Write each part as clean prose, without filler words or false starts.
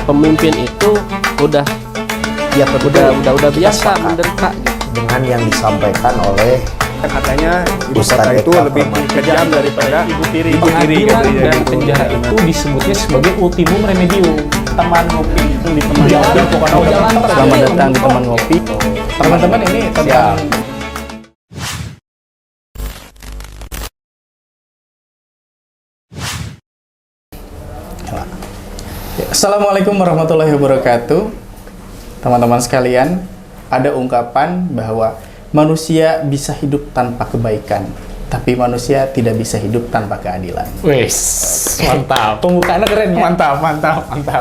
pemimpin itu udah Ya tentu udah kita biasa sepakat menderita gitu. dengan yang disampaikan oleh Katanya ibu Ustadz kota itu Eka lebih Permati. kejam daripada ibu tiri. Pengadilan gitu ya. dan penjara itu disebutnya sebagai ultimum remedium. Teman ngopi itu di teman ngopi, pokoknya jalan terus. Selamat datang di teman ngopi. Teman-teman ini tentang Assalamualaikum warahmatullahi wabarakatuh. Teman-teman sekalian, ada ungkapan bahwa manusia bisa hidup tanpa kebaikan, tapi manusia tidak bisa hidup tanpa keadilan. Wes, mantap. Pembukaannya keren ya? Mantap.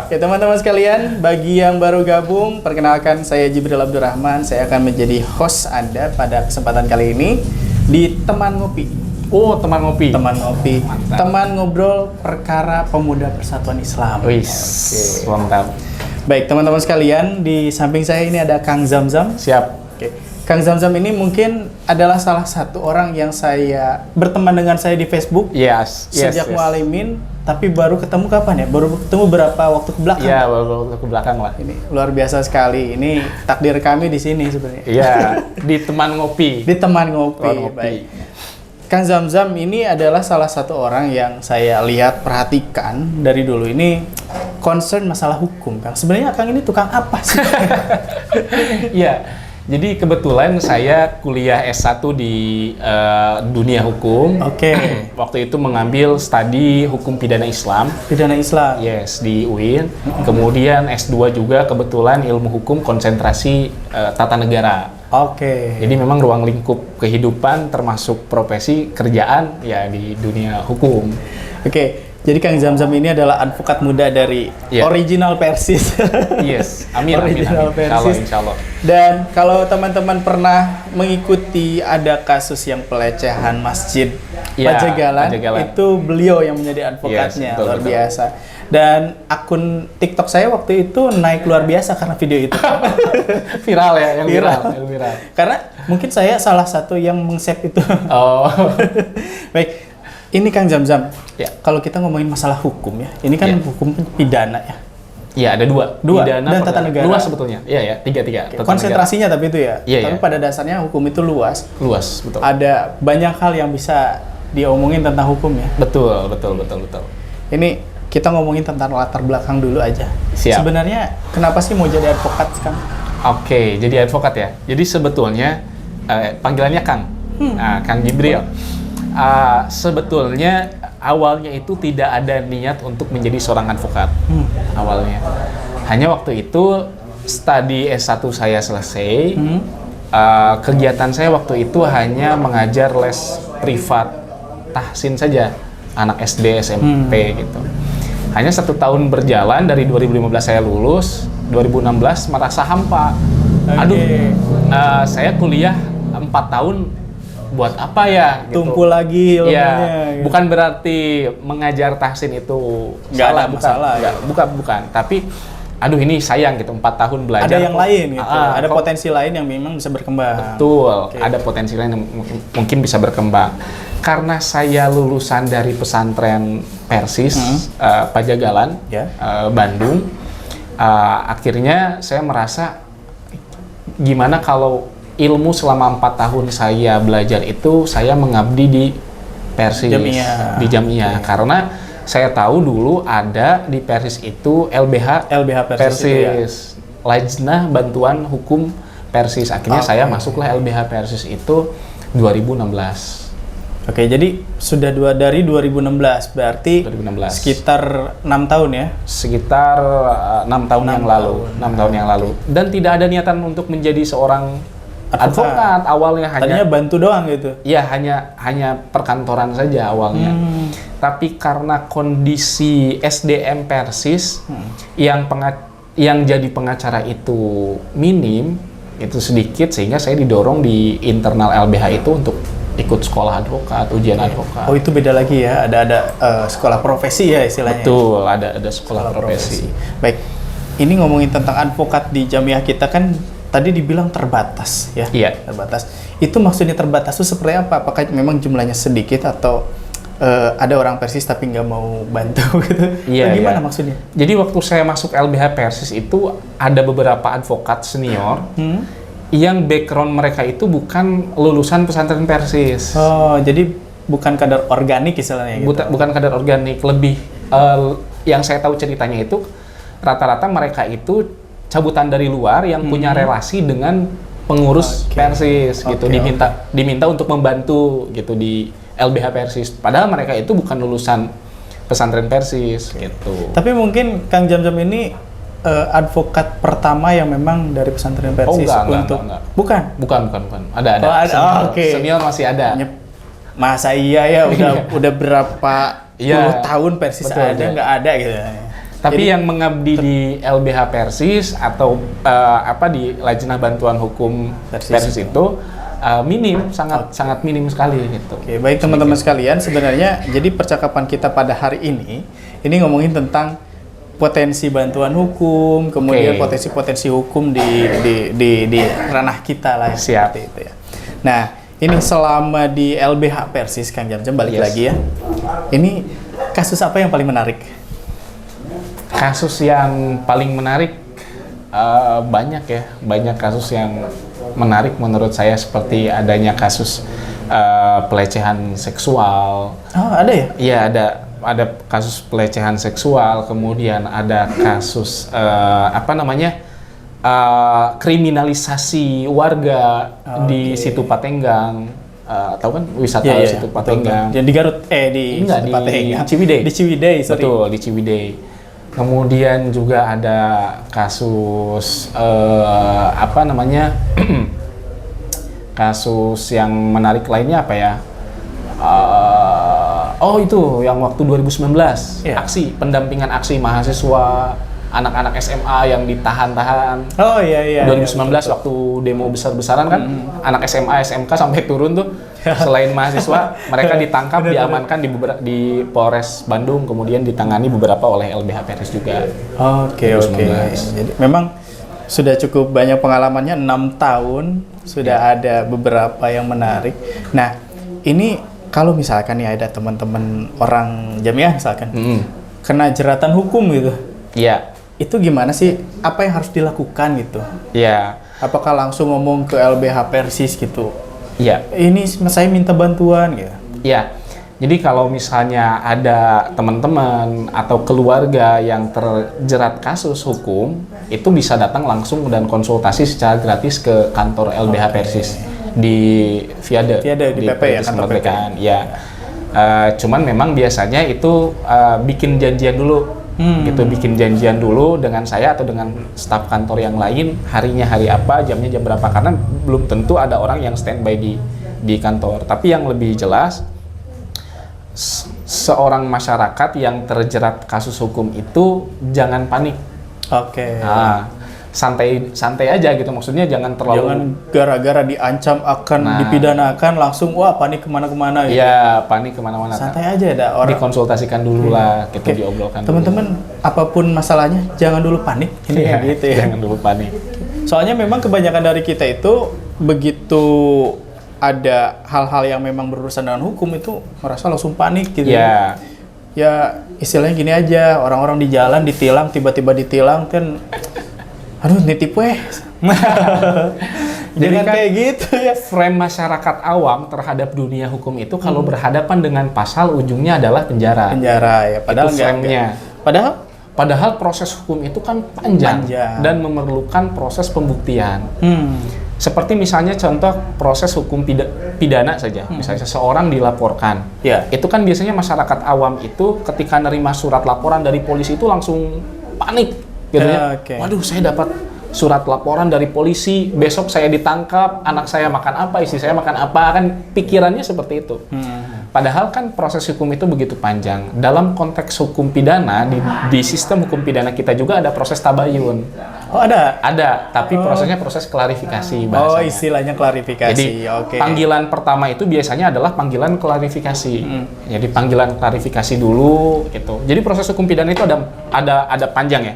Ya teman-teman sekalian, bagi yang baru gabung, perkenalkan saya Jibril Abdurrahman. Saya akan menjadi host Anda pada kesempatan kali ini di Teman Ngopi. Oh, teman ngopi. Teman Ngopi, Mantap. teman ngobrol perkara pemuda persatuan Islam. Wes, mantap. Baik teman-teman sekalian, di samping saya ini ada Kang Zamzam. Siap. Oke. Kang Zamzam ini mungkin adalah salah satu orang yang saya berteman dengan saya di Facebook sejak mualimin, tapi baru ketemu kapan ya? Baru ketemu berapa waktu ke belakang? Iya, baru ke belakang lah. Ini luar biasa sekali. Ini takdir kami di sini sebenarnya. Iya, di teman ngopi. Di Teman Ngopi. Teman Ngopi. Baik. Kang Zamzam ini adalah salah satu orang yang saya lihat perhatikan dari dulu ini concern masalah hukum, Kang. Sebenarnya Kang ini tukang apa sih? Iya. Jadi kebetulan saya kuliah S1 di dunia hukum. Oke. Waktu itu mengambil studi hukum pidana Islam. Pidana Islam. Yes, di UIN. Kemudian S2 juga kebetulan ilmu hukum konsentrasi tata negara. Oke. Jadi memang ruang lingkup kehidupan termasuk profesi kerjaan ya di dunia hukum. Oke. Jadi Kang Zamzam ini adalah advokat muda dari Iya. Original Persis. Yes, amin. Original Persis. Insya Allah. Dan kalau teman-teman pernah mengikuti ada kasus yang pelecehan masjid Iya, Pajagalan, Pajagalan. itu beliau yang menjadi advokatnya. Yes, betul, Luar betul. biasa. Dan akun TikTok saya waktu itu naik luar biasa karena video itu. Viral ya, yang Viral. viral. Karena mungkin saya salah satu yang meng-save itu. Oh. Baik, ini Kang Zamzam. Ya. Kalau kita ngomongin masalah hukum ya, ini kan Ya. hukum pidana ya. Iya, ada dua. Dua, Pidana, dan tata perdana. negara. Luas sebetulnya. Iya, ya, tiga. Tata Konsentrasinya tapi itu ya. Iya, Tapi iya. pada dasarnya hukum itu luas. negara. Luas, betul. Ada banyak hal yang bisa diomongin tentang hukum ya. Betul. Ini kita ngomongin tentang latar belakang dulu aja. Siap. Sebenarnya kenapa sih mau jadi advokat, Kang? Oke, jadi advokat ya. Jadi sebetulnya panggilannya Kang. Nah, Kang Jibril. Sebetulnya awalnya itu tidak ada niat untuk menjadi seorang advokat. Awalnya. Hanya waktu itu studi S1 saya selesai. Kegiatan saya waktu itu hanya mengajar les privat tahsin saja, anak SD, SMP gitu. Hanya 1 tahun berjalan, dari 2015 saya lulus, 2016 merasa hampa. Aduh, saya kuliah 4 tahun buat apa ya? Gitu. Tumpul lagi ilmunya. Ya, gitu. bukan berarti mengajar tahsin itu Nggak ada salah, masalah, bukan. Tapi, aduh ini sayang gitu, 4 tahun belajar. Ada yang kok- lain gitu. Ada kok- potensi lain yang memang bisa berkembang. Betul, Oke. ada potensi lain yang mungkin bisa berkembang. Karena saya lulusan dari pesantren Persis, Pajagalan, Ya. Bandung, akhirnya saya merasa gimana kalau ilmu selama 4 tahun saya belajar itu saya mengabdi di Persis, Jamiah. di Jamiah. Karena saya tahu dulu ada di Persis itu LBH Persis itu ya. Lajnah Bantuan Hukum Persis. Akhirnya Oke. saya masuklah LBH Persis itu 2016. Oke, jadi sudah dari 2016, berarti 2016. sekitar 6 tahun ya? Sekitar 6 tahun 6 yang lalu. tahun. 6 tahun yang lalu. Dan tidak ada niatan untuk menjadi seorang advokat. Awalnya Tadinya hanya bantu doang gitu? ya hanya perkantoran saja awalnya. Tapi karena kondisi SDM Persis yang jadi pengacara itu minim, itu sedikit, sehingga saya didorong di internal LBH itu untuk ikut sekolah advokat, ujian advokat. Oh, itu beda lagi ya, ada sekolah profesi ya istilahnya. Betul, ada sekolah profesi. Baik, ini ngomongin tentang advokat di Jamiah kita kan tadi dibilang terbatas ya. Iya. Terbatas. Itu maksudnya terbatas itu seperti apa? Apakah memang jumlahnya sedikit atau ada orang Persis tapi nggak mau bantu gitu. Iya, Gimana iya. maksudnya? Jadi waktu saya masuk LBH Persis itu ada beberapa advokat senior yang background mereka itu bukan lulusan pesantren Persis. Oh, jadi bukan kadar organik istilahnya gitu. Bukan kadar organik, lebih yang saya tahu ceritanya itu rata-rata mereka itu cabutan dari luar yang punya relasi dengan pengurus Persis gitu, Oke, diminta untuk membantu gitu di LBH Persis. Padahal mereka itu bukan lulusan pesantren Persis gitu. Tapi mungkin Kang Jamjam ini advokat pertama yang memang dari pesantren Persis enggak. Bukan. Bukan. Ada. Oh, ada. Senior, Oh, oke. senior masih ada. Masa iya ya udah berapa puluh tahun Persis Betul, ada betul. nggak ada gitu. Tapi Jadi, yang mengabdi di LBH Persis atau di Lajnah Bantuan Hukum Persis itu minim, sangat minim sekali gitu. Oke, baik teman-teman sekalian, sebenarnya jadi percakapan kita pada hari ini ngomongin tentang potensi bantuan hukum, kemudian potensi-potensi hukum di ranah kita lah ya, Siap. seperti itu ya. Nah, ini selama di LBH Persis Kang Jamjam balik lagi ya. Ini kasus apa yang paling menarik? Kasus yang paling menarik banyak kasus yang menarik menurut saya, seperti adanya kasus pelecehan seksual. Oh, ada ya? Iya, ada kasus pelecehan seksual, kemudian ada kasus kriminalisasi warga di Situ Patenggang. Tahu kan wisata Situ Patenggang? Di Garut, di Enggak, Situ Patenggang. di Ciwidey. Di Ciwidey, sorry. Betul, di Ciwidey. Kemudian juga ada kasus kasus yang menarik lainnya apa ya? Itu yang waktu 2019, aksi pendampingan aksi mahasiswa anak-anak SMA yang ditahan-tahan. Oh iya. 2019 waktu demo besar-besaran kan, anak SMA, SMK sampai turun tuh. Selain mahasiswa, mereka ditangkap, diamankan di Polres Bandung, kemudian ditangani beberapa oleh LBH Persis juga. Oke. Jadi memang sudah cukup banyak pengalamannya, 6 tahun, sudah ada beberapa yang menarik. Nah, ini kalau misalkan nih ada teman-teman orang jamiah misalkan, kena jeratan hukum gitu. Iya. Itu gimana sih? Apa yang harus dilakukan gitu? Iya. Apakah langsung ngomong ke LBH Persis gitu? Iya. Ini saya minta bantuan gitu. Iya. Jadi kalau misalnya ada teman-teman atau keluarga yang terjerat kasus hukum, itu bisa datang langsung dan konsultasi secara gratis ke kantor LBH Persis di Viade di PP ya, kantor PP. Ya. Cuman memang biasanya itu bikin janjian dulu. Bikin janjian dulu dengan saya atau dengan staf kantor yang lain, harinya hari apa, jamnya jam berapa, karena belum tentu ada orang yang standby di kantor. Tapi yang lebih jelas, seorang masyarakat yang terjerat kasus hukum itu jangan panik. Oke. Santai aja gitu, maksudnya jangan gara-gara diancam akan dipidanakan langsung panik kemana-kemana gitu. Iya, panik kemana-mana. Santai aja ada orang. Dikonsultasikan dulu lah, gitu, diobrolkan. Teman-teman, apapun masalahnya jangan dulu panik. Ini gitu ya. Jangan dulu panik. Soalnya memang kebanyakan dari kita itu begitu ada hal-hal yang memang berurusan dengan hukum itu merasa langsung panik gitu. Iya. Ya istilahnya gini aja, orang-orang di jalan ditilang, tiba-tiba ditilang kan, aduh nitip weh. Jadi Jangan kan kayak gitu ya. frame masyarakat awam terhadap dunia hukum itu kalau berhadapan dengan pasal, ujungnya adalah penjara. Penjara ya, padahal Itu nggak. frame-nya. Padahal proses hukum itu kan panjang dan memerlukan proses pembuktian. Seperti misalnya contoh proses hukum pidana saja. Misalnya seseorang dilaporkan. Itu kan biasanya masyarakat awam itu ketika nerima surat laporan dari polisi itu langsung panik. Gitu ya. Waduh, saya dapat surat laporan dari polisi, besok saya ditangkap, anak saya makan apa, istri saya makan apa, kan pikirannya seperti itu. Padahal kan proses hukum itu begitu panjang. Dalam konteks hukum pidana, di sistem hukum pidana kita juga ada proses tabayun. Oh ada? Ada, tapi prosesnya proses klarifikasi bahasanya. Oh istilahnya klarifikasi. Jadi panggilan pertama itu biasanya adalah panggilan klarifikasi. Jadi panggilan klarifikasi dulu gitu. Jadi proses hukum pidana itu ada panjang ya.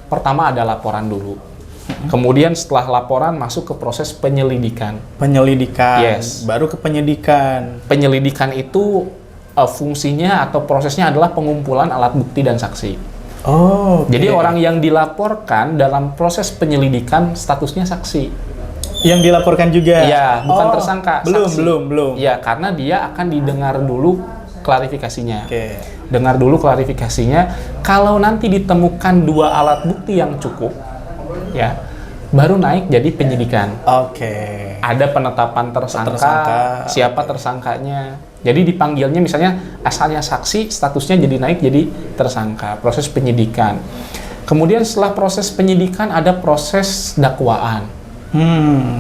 Pertama ada laporan dulu. Kemudian setelah laporan masuk ke proses penyelidikan. Penyelidikan. Yes. Baru ke penyidikan. Penyelidikan itu fungsinya atau prosesnya adalah pengumpulan alat bukti dan saksi. Oh, oke. Jadi orang yang dilaporkan dalam proses penyelidikan statusnya saksi. Yang dilaporkan juga. Iya, bukan tersangka. Belum, saksi. belum. Iya, karena dia akan didengar dulu klarifikasinya. Oke. Dengar dulu klarifikasinya. Kalau nanti ditemukan 2 alat bukti yang cukup, ya, baru naik jadi penyidikan. Oke. Ada penetapan tersangka, siapa tersangkanya. Jadi dipanggilnya misalnya asalnya saksi, statusnya jadi naik jadi tersangka. Proses penyidikan. Kemudian setelah proses penyidikan ada proses dakwaan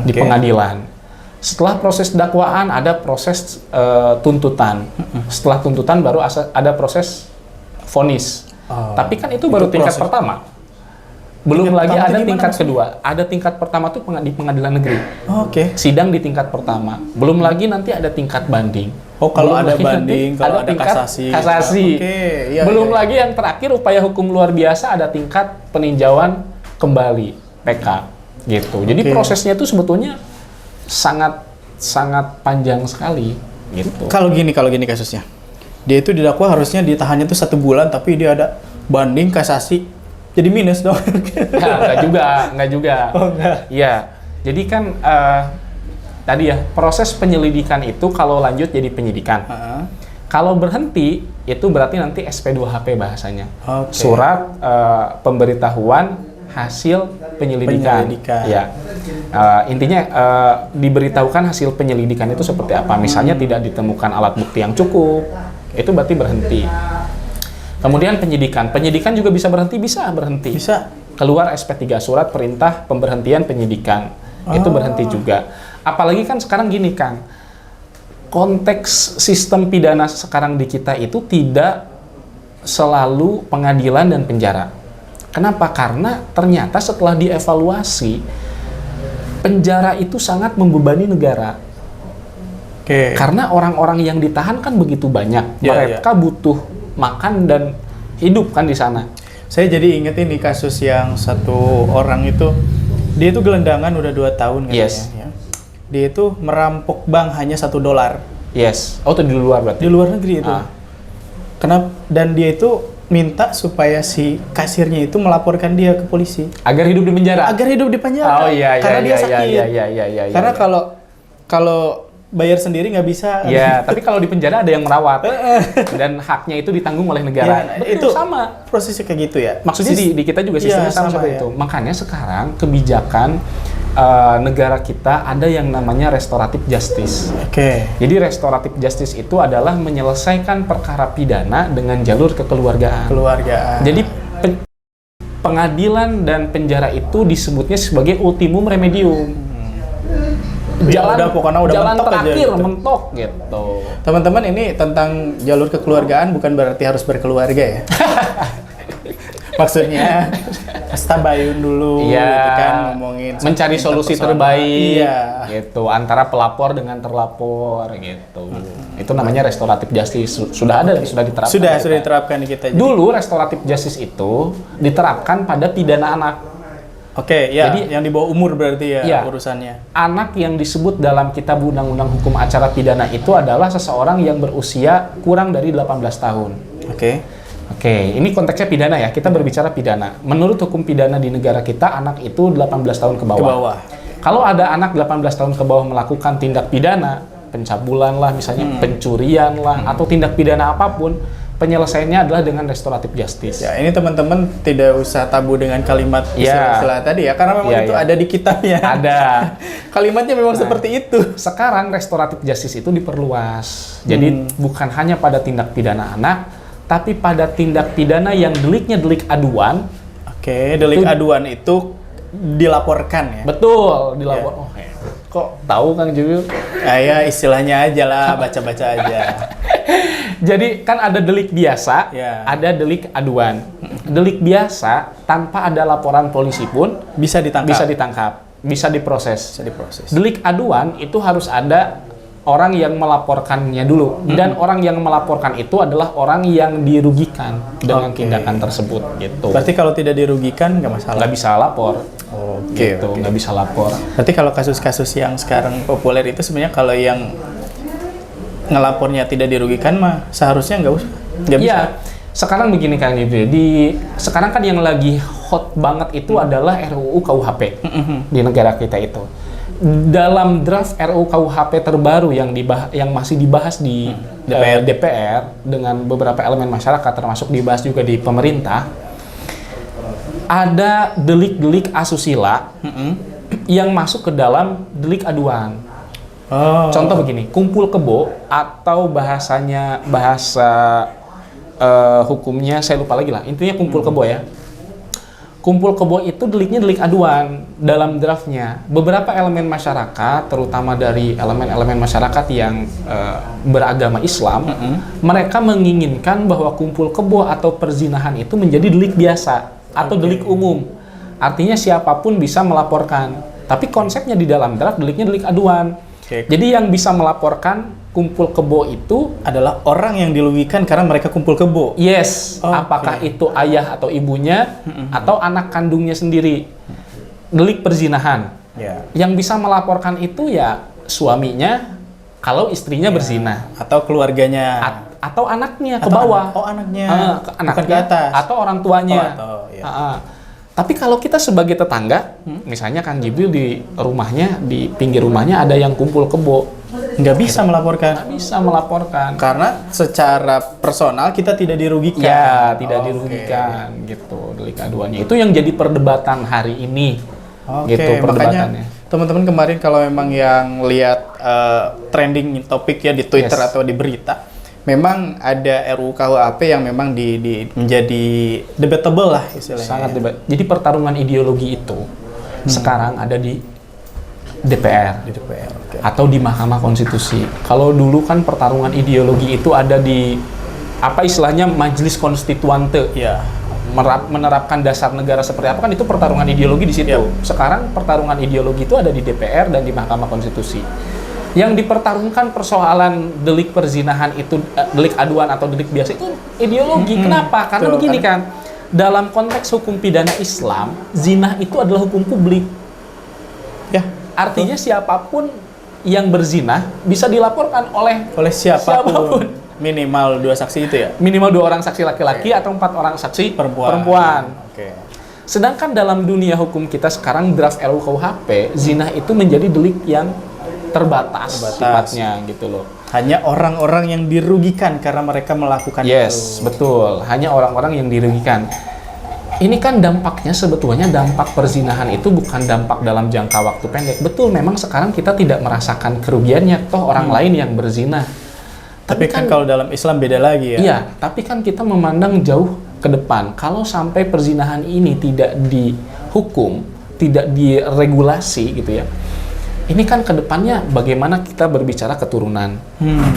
di pengadilan. Setelah proses dakwaan ada proses tuntutan. Setelah tuntutan baru ada proses vonis. Tapi kan itu baru tingkat pertama. Belum Tingkat lagi pertama ada itu tingkat gimana kedua. Ada tingkat pertama tuh di pengadilan negeri. Oke. Sidang di tingkat pertama. Belum lagi nanti ada tingkat banding. Oh, kalau Belum ada lagi nanti banding, kalau ada tingkat kasasi. kasasi. Oke, iya, Belum iya. lagi yang terakhir upaya hukum luar biasa ada tingkat peninjauan kembali (PK). Gitu. Jadi Oke. prosesnya itu sebetulnya sangat panjang sekali gitu. Kalau gini kasusnya. Dia itu didakwa harusnya ditahannya tuh 1 bulan, tapi dia ada banding, kasasi, jadi minus dong. Enggak juga. Oh, enggak. Iya. Jadi kan tadi ya, proses penyelidikan itu kalau lanjut jadi penyidikan. Kalau berhenti itu berarti nanti SP2HP bahasanya. Oke. Surat pemberitahuan hasil penyelidikan. Ya. Intinya diberitahukan hasil penyelidikan itu seperti apa. Misalnya tidak ditemukan alat bukti yang cukup, itu berarti berhenti. Kemudian penyidikan juga bisa berhenti. Bisa. Keluar SP3, surat perintah pemberhentian penyidikan. Itu berhenti juga. Apalagi kan sekarang gini, Kang. Konteks sistem pidana sekarang di kita itu tidak selalu pengadilan dan penjara. Kenapa? Karena ternyata setelah dievaluasi, penjara itu sangat membebani negara. Oke. Karena orang-orang yang ditahan kan begitu banyak. Ya, Mereka butuh makan dan hidup kan di sana. Saya jadi inget ini kasus yang satu orang itu, dia itu gelandangan udah 2 tahun katanya. Yes. Ya. Dia itu merampok bank hanya $1. Yes. Oh, itu di luar berarti? Di luar negeri itu. Ah. Kenapa? Dan dia itu minta supaya si kasirnya itu melaporkan dia ke polisi. Agar hidup di penjara? Agar hidup di penjara. Oh iya, Karena dia sakit. Iya. Karena kalau bayar sendiri nggak bisa. Ya, tapi kalau di penjara ada yang merawat. Dan haknya itu ditanggung oleh negara. Ya, Betul, itu sama. prosesnya kayak gitu ya. Maksudnya di kita juga sistemnya Iya, sama sama seperti ya. itu. Makanya sekarang kebijakan negara kita ada yang namanya restoratif justice. Oke. Jadi restoratif justice itu adalah menyelesaikan perkara pidana dengan jalur kekeluargaan. Keluargaan. Jadi pengadilan dan penjara itu disebutnya sebagai ultimum remedium. Ya udah, pokoknya udah jalan mentok aja terakhir gitu. mentok gitu. Teman-teman, ini tentang jalur kekeluargaan bukan berarti harus berkeluarga ya. Maksudnya tabayun dulu Iya, gitu kan, ngomongin mencari solusi terbaik Iya. gitu antara pelapor dengan terlapor gitu. Itu namanya restoratif justice. Sudah ada dan sudah diterapkan. Sudah kita. diterapkan di kita. Dulu restoratif justice itu diterapkan pada pidana anak. Oke, ya. Jadi- yang di bawah umur berarti ya Iya. urusannya. Anak yang disebut dalam kitab undang-undang hukum acara pidana itu adalah seseorang yang berusia kurang dari 18 tahun. Oke. Oke, ini konteksnya pidana ya. Kita berbicara pidana. Menurut hukum pidana di negara kita, anak itu 18 tahun ke bawah. Ke bawah. Kalau ada anak 18 tahun ke bawah melakukan tindak pidana, pencabulan lah, misalnya pencurian lah, atau tindak pidana apapun, penyelesaiannya adalah dengan restoratif justice. Ya, ini teman-teman tidak usah tabu dengan kalimat Ya. istilah tadi ya, karena memang Ya, itu ya. ada di kitabnya. Ada. Kalimatnya memang seperti itu. Sekarang restoratif justice itu diperluas. Jadi bukan hanya pada tindak pidana anak, tapi pada tindak pidana yang deliknya delik aduan. Oke, delik Itu- aduan itu dilaporkan ya. Betul, dilapor. Oh, kok tahu Kang Jubil? Ya istilahnya aja lah, baca-baca aja. Jadi kan ada delik biasa, Ya. ada delik aduan. Delik biasa tanpa ada laporan polisi pun Bisa ditangkap. bisa diproses. Bisa diproses. Delik aduan itu harus ada orang yang melaporkannya dulu, dan orang yang melaporkan itu adalah orang yang dirugikan dengan Oke. tindakan tersebut gitu. Berarti kalau tidak dirugikan nggak masalah. Nggak bisa lapor. Oke, Gitu, oke. nggak bisa lapor. Berarti kalau kasus-kasus yang sekarang populer itu sebenarnya kalau yang ngelapornya tidak dirugikan mah seharusnya nggak usah, nggak bisa. Iya. Sekarang begini Kang Jibril, sekarang kan yang lagi hot banget itu adalah RUU KUHP di negara kita itu. Dalam draft RUU KUHP terbaru yang masih dibahas di DPR dengan beberapa elemen masyarakat, termasuk dibahas juga di pemerintah, ada delik-delik asusila yang masuk ke dalam delik aduan. Contoh begini, kumpul kebo atau bahasa hukumnya saya lupa lagi lah. Intinya kumpul kebo ya. Kumpul kebo itu deliknya delik aduan dalam draftnya. Beberapa elemen masyarakat, terutama dari elemen-elemen masyarakat yang beragama Islam, mereka menginginkan bahwa kumpul kebo atau perzinahan itu menjadi delik biasa atau delik umum. Artinya siapapun bisa melaporkan. Tapi konsepnya di dalam draft deliknya delik aduan. Jadi yang bisa melaporkan kumpul kebo itu adalah orang yang dirugikan karena mereka kumpul kebo. Yes, apakah itu ayah atau ibunya atau anak kandungnya sendiri. Delik perzinahan. Yang bisa melaporkan itu ya suaminya kalau istrinya berzina, atau keluarganya, atau anaknya ke bawah. Anaknya. Anaknya bukan ke atas. atau orang tuanya. Tapi kalau kita sebagai tetangga, misalnya Kang Jibril di rumahnya, di pinggir rumahnya ada yang kumpul kebo, nggak bisa melaporkan. nggak bisa melaporkan. Karena secara personal kita tidak dirugikan. Ya, tidak dirugikan gitu delik aduannya. Itu yang jadi perdebatan hari ini. Gitu perdebatannya. Makanya teman-teman kemarin kalau memang yang lihat trending topik ya di Twitter atau di berita, memang ada RUU KUHP yang memang menjadi debatable lah istilahnya. Sangat debat. Jadi pertarungan ideologi itu sekarang ada di DPR, atau di Mahkamah Konstitusi. Kalau dulu kan pertarungan ideologi itu ada di apa istilahnya Majelis Konstituante. Menerapkan dasar negara seperti apa kan itu pertarungan ideologi di situ. Sekarang pertarungan ideologi itu ada di DPR dan di Mahkamah Konstitusi. Yang dipertarungkan persoalan delik perzinahan itu delik aduan atau delik biasa itu ideologi. Kenapa? Karena begini kan, dalam konteks hukum pidana Islam, zina itu adalah hukum publik. Artinya siapapun yang berzina bisa dilaporkan oleh siapapun. Minimal 2 saksi itu ya? Minimal 2 orang saksi laki-laki atau 4 orang saksi perempuan. Sedangkan dalam dunia hukum kita sekarang draft RUU KUHP, zina itu menjadi delik yang terbatas sifatnya gitu loh. Hanya orang-orang yang dirugikan karena mereka melakukan itu. Yes, betul. Hanya orang-orang yang dirugikan. Ini kan dampaknya sebetulnya dampak perzinahan itu bukan dampak dalam jangka waktu pendek. Betul, memang sekarang kita tidak merasakan kerugiannya, toh orang lain yang berzina. Tapi kan kalau dalam Islam beda lagi ya. Iya, tapi kan kita memandang jauh ke depan. Kalau sampai perzinahan ini tidak dihukum, tidak diregulasi gitu ya. Ini kan ke depannya bagaimana kita berbicara keturunan.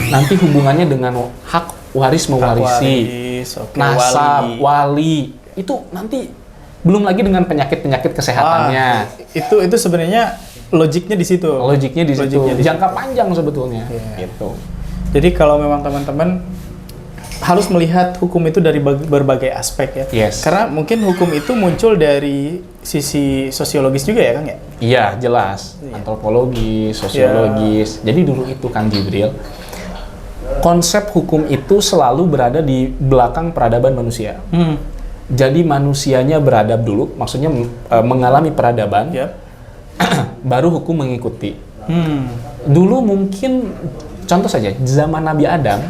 Nanti hubungannya dengan hak waris mewarisi, nasab, wali. Itu nanti belum lagi dengan penyakit-penyakit kesehatannya. Itu sebenarnya logiknya di situ. Logiknya di situ. Jangka panjang sebetulnya. Gitu. Jadi kalau memang teman-teman harus melihat hukum itu dari berbagai aspek ya. Karena mungkin hukum itu muncul dari sisi sosiologis juga ya Kang ya? Iya, jelas. Antropologis, sosiologis. Jadi dulu itu Kang Jibril, konsep hukum itu selalu berada di belakang peradaban manusia. Jadi manusianya beradab dulu, maksudnya mengalami peradaban, baru hukum mengikuti. Dulu mungkin, contoh saja, zaman Nabi Adam,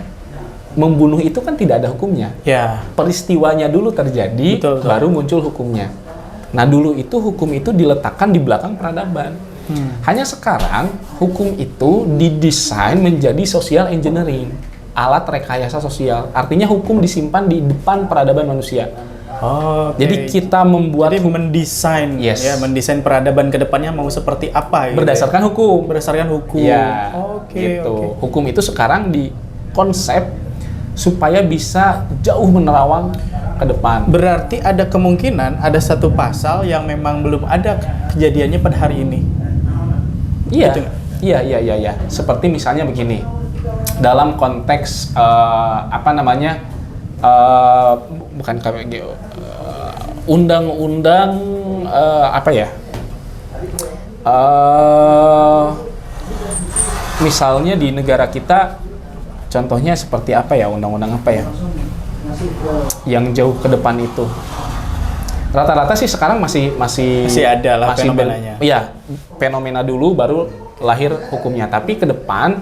membunuh itu kan tidak ada hukumnya. Peristiwanya dulu terjadi, baru muncul hukumnya. Nah dulu itu hukum itu diletakkan di belakang peradaban. Hanya sekarang hukum itu didesain menjadi social engineering, alat rekayasa sosial. Artinya hukum disimpan di depan peradaban manusia. Jadi kita membuat mendesain, mendesain peradaban kedepannya mau seperti apa? Gitu berdasarkan hukum. Berdasarkan hukum. Gitu. Hukum itu sekarang dikonsep supaya bisa jauh menerawang ke depan. Berarti ada kemungkinan ada satu pasal yang memang belum ada kejadiannya pada hari ini. Iya. Seperti misalnya begini, dalam konteks bukan undang-undang misalnya di negara kita contohnya seperti apa ya, undang-undang apa ya yang jauh ke depan itu? Rata-rata sih sekarang masih ada lah masih fenomenanya. Iya, fenomena dulu baru lahir hukumnya. Tapi ke depan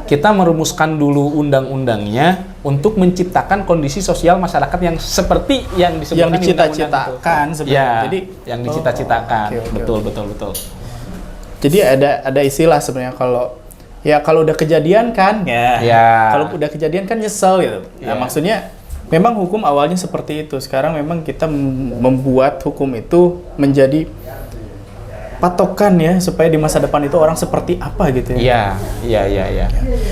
kita merumuskan dulu undang-undangnya untuk menciptakan kondisi sosial masyarakat yang seperti yang disebutkan Yang di undang-undang itu. dicita-citakan sebenarnya. Ya, Jadi yang dicita-citakan. oke. Betul. Jadi ada istilah sebenarnya kalau udah kejadian kan Ya. kalau udah kejadian kan nyesel gitu. Nah, Ya. maksudnya memang hukum awalnya seperti itu. Sekarang memang kita membuat hukum itu menjadi patokan ya supaya di masa depan itu orang seperti apa gitu ya. Iya.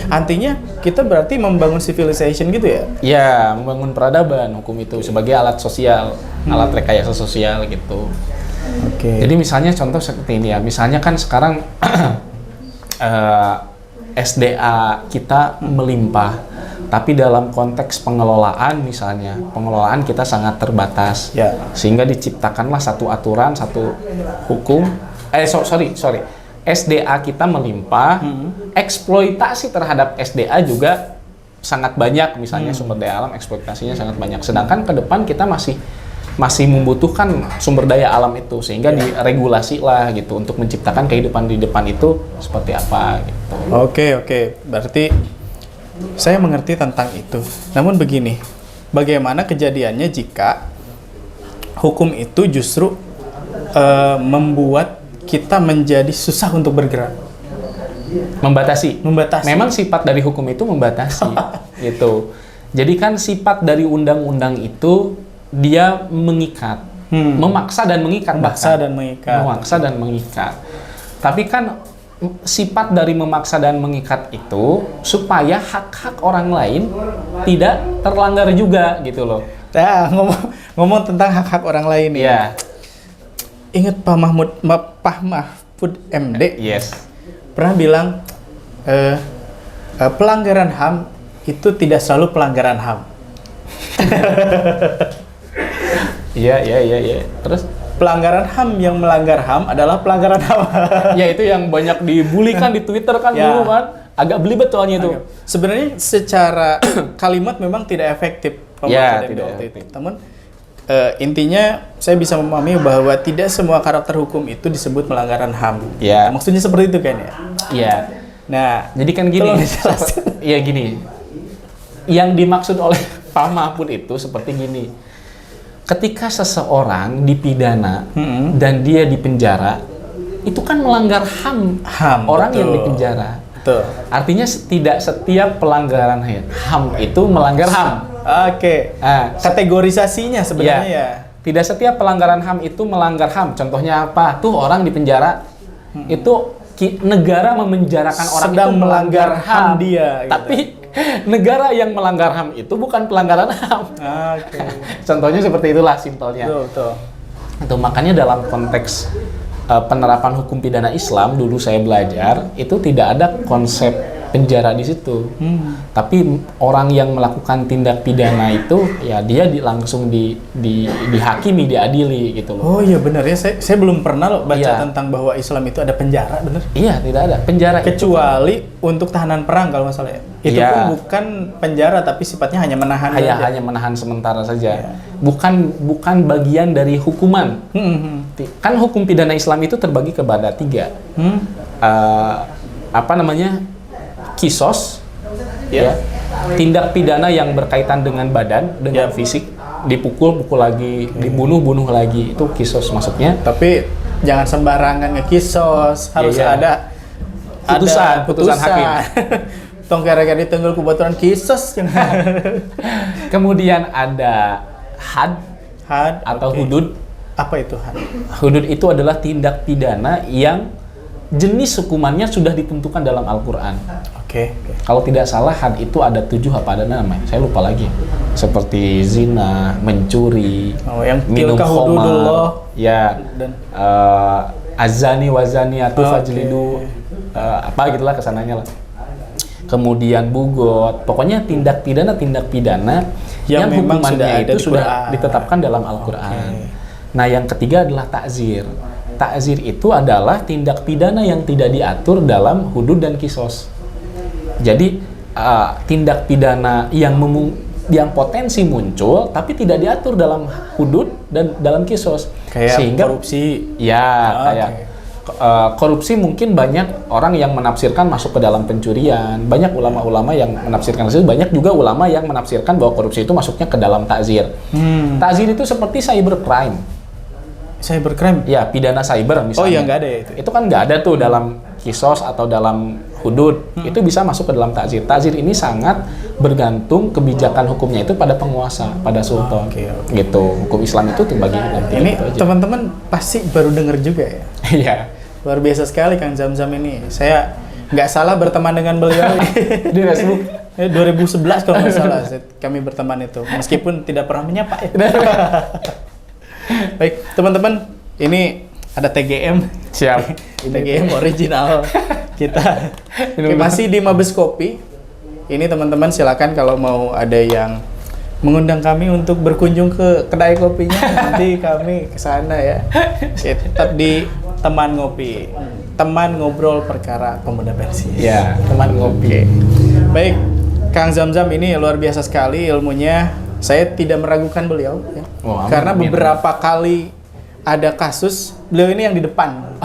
Artinya kita berarti membangun civilization gitu ya. Ya, membangun peradaban hukum itu sebagai alat sosial, alat rekayasa sosial gitu. Oke. Jadi misalnya contoh seperti ini ya, misalnya kan sekarang SDA kita melimpah, tapi dalam konteks pengelolaan misalnya, pengelolaan kita sangat terbatas, Ya. sehingga diciptakanlah satu aturan, satu hukum, sorry, SDA kita melimpah, eksploitasi terhadap SDA juga sangat banyak, misalnya sumber daya alam eksploitasinya sangat banyak, sedangkan ke depan kita masih membutuhkan sumber daya alam itu, sehingga diregulasi lah gitu untuk menciptakan kehidupan di depan itu seperti apa gitu. Oke. Berarti saya mengerti tentang itu. Namun begini, bagaimana kejadiannya jika hukum itu justru membuat kita menjadi susah untuk bergerak? Membatasi. Memang Membatasi. sifat dari hukum itu membatasi gitu. Jadi kan sifat dari undang-undang itu dia mengikat, memaksa dan mengikat, Memaksa bahkan. dan mengikat. Memaksa dan mengikat. Tapi kan sifat dari memaksa dan mengikat itu supaya hak-hak orang lain tidak terlanggar juga gitu loh. Nah, ngomong tentang hak-hak orang lain nih. Iya. Ingat Pak Mahfud MD Yes. pernah bilang pelanggaran HAM itu tidak selalu pelanggaran HAM. Iya. Terus Pelanggaran HAM yang melanggar HAM adalah pelanggaran HAM. ya itu yang banyak dibully kan di Twitter kan Ya. dulu kan. Agak belibet soalnya itu. Sebenarnya secara kalimat memang tidak efektif. Pak Ya, Mahfud MD tidak waktu itu. efektif. Namun intinya saya bisa memahami bahwa tidak semua karakter hukum itu disebut pelanggaran HAM. Ya. Maksudnya seperti itu kan ya. Iya. Nah, Jadi kan gini, tolong dijelaskan. iya gini, yang dimaksud oleh Pak Mahfud itu seperti gini, ketika seseorang dipidana dan dia dipenjara, itu kan melanggar HAM, HAM, orang betul. yang dipenjara. Betul. Artinya tidak setiap pelanggaran HAM itu melanggar HAM. Oke. Nah, Kategorisasinya sebenarnya ya. tidak setiap pelanggaran HAM itu melanggar HAM. Contohnya apa? Tuh orang dipenjara, itu negara memenjarakan orang Sedang itu melanggar melanggar HAM HAM dia, gitu. Tapi negara yang melanggar HAM itu bukan pelanggaran HAM. Oke. Contohnya seperti itulah simpelnya. Betul. Itu makanya dalam konteks penerapan hukum pidana Islam dulu saya belajar itu tidak ada konsep penjara di situ. Tapi orang yang melakukan tindak pidana itu ya dia langsung dihakimi, diadili gitu loh. Oh iya benar ya, saya belum pernah loh baca Iya. tentang bahwa Islam itu ada penjara, bener. Iya, tidak ada penjara itu. Kecuali untuk tahanan perang kalau nggak salah ya. Itu Iya. pun bukan penjara tapi sifatnya hanya menahan aja. hanya menahan sementara saja. Bukan bagian dari hukuman. Kan hukum pidana Islam itu terbagi kepada 3. Apa namanya? Kisos, ya. Tindak pidana yang berkaitan dengan badan, dengan fisik, dipukul lagi, dibunuh lagi, itu kisos maksudnya. Tapi jangan sembarangan ngekisos, harus Iya. ada Putusan hakim. Tong gara-gara ditenggel kubaturan kisos yang Kemudian ada had atau oke. hudud. Apa itu had? Hudud itu adalah tindak pidana yang jenis hukumannya sudah ditentukan dalam Al-Quran. Oke. Kalau tidak salah had itu ada 7 apa ada namanya, saya lupa lagi. Seperti zina, mencuri, Oh, yang minum tilka hududullah. khamar, ya, Dan azani wazaniatu Oke. fajlidu, apa gitulah kesananya lah. Kemudian bugot, pokoknya tindak pidana yang memang sudah hukumannya ada itu di sudah Quran. ditetapkan dalam Al-Quran. Oke. Nah, yang ketiga adalah ta'zir. Ta'zir itu adalah tindak pidana yang tidak diatur dalam hudud dan kisos. Jadi tindak pidana yang potensi muncul tapi tidak diatur dalam hudud dan dalam kisos. Kayak Sehingga korupsi. ya kayak korupsi mungkin banyak orang yang menafsirkan masuk ke dalam pencurian. Banyak ulama-ulama yang menafsirkan itu, banyak juga ulama yang menafsirkan bahwa korupsi itu masuknya ke dalam takzir. Takzir itu seperti cybercrime. Cybercrime. Ya, pidana cyber misalnya. Oh iya, nggak ada ya itu. Itu kan nggak ada tuh dalam kisos atau dalam hudud. Itu bisa masuk ke dalam takzir. Takzir ini sangat bergantung kebijakan hukumnya itu pada penguasa, pada sultan. Oke. Gitu. Hukum Islam itu terbagi nanti. Ini gitu aja. teman-teman pasti baru dengar juga ya. Iya. Luar biasa sekali Kang Zamzam ini. Saya nggak salah berteman dengan beliau Di Facebook. 2011 kalau nggak salah kami berteman itu. Meskipun tidak pernah menyapa ya. Baik, teman-teman, ini ada TGM. Siap. TGM original kita. Oke, masih di Mabes Kopi. Ini teman-teman silakan kalau mau ada yang mengundang kami untuk berkunjung ke kedai kopinya, nanti kami ke sana ya. Tetap di Teman Ngopi. Teman ngobrol perkara pemuda pensi. Ya, teman ngopi. Baik, Kang Zamzam ini luar biasa sekali ilmunya. Saya tidak meragukan beliau ya. Oh, amin, Karena amin. beberapa kali ada kasus, beliau ini yang di depan.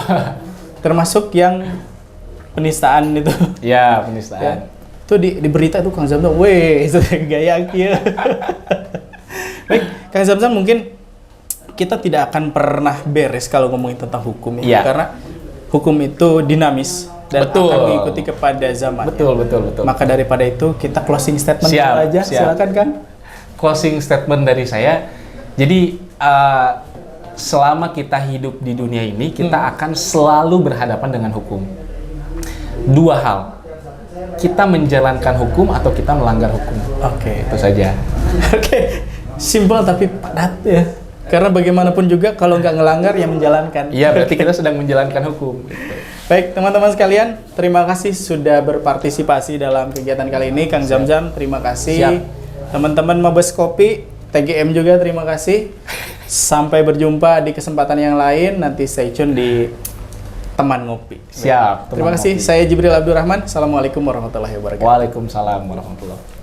Termasuk yang penistaan itu. Ya, Ya. penistaan. Itu di berita itu Kang Zamzam, weh, itu gaya kia. Baik, Kang Zamzam mungkin kita tidak akan pernah beres kalau ngomongin tentang hukum ya. Iya. Karena hukum itu dinamis dan Betul. akan mengikuti kepada zaman. Betul, betul, betul. Maka daripada itu kita closing statement Siap, dulu aja, siap. silakan Kang. Closing statement dari saya. Jadi selama kita hidup di dunia ini, kita akan selalu berhadapan dengan hukum. Dua hal. Kita menjalankan hukum atau kita melanggar hukum. Oke. Itu saja. Oke. Simpel tapi padat ya. Karena bagaimanapun juga kalau nggak ngelanggar ya menjalankan. Iya, berarti kita sedang menjalankan hukum. Baik, teman-teman sekalian, terima kasih sudah berpartisipasi dalam kegiatan kali ini. Kang Zamzam, terima kasih. Siap. Teman-teman Mabes Kopi, TGM juga terima kasih. Sampai berjumpa di kesempatan yang lain. Nanti stay tune di Teman Ngopi. Siap. Terima teman kasih. ngopi. Saya Jibril Abdurrahman. Assalamualaikum warahmatullahi wabarakatuh. Waalaikumsalam warahmatullahi wabarakatuh.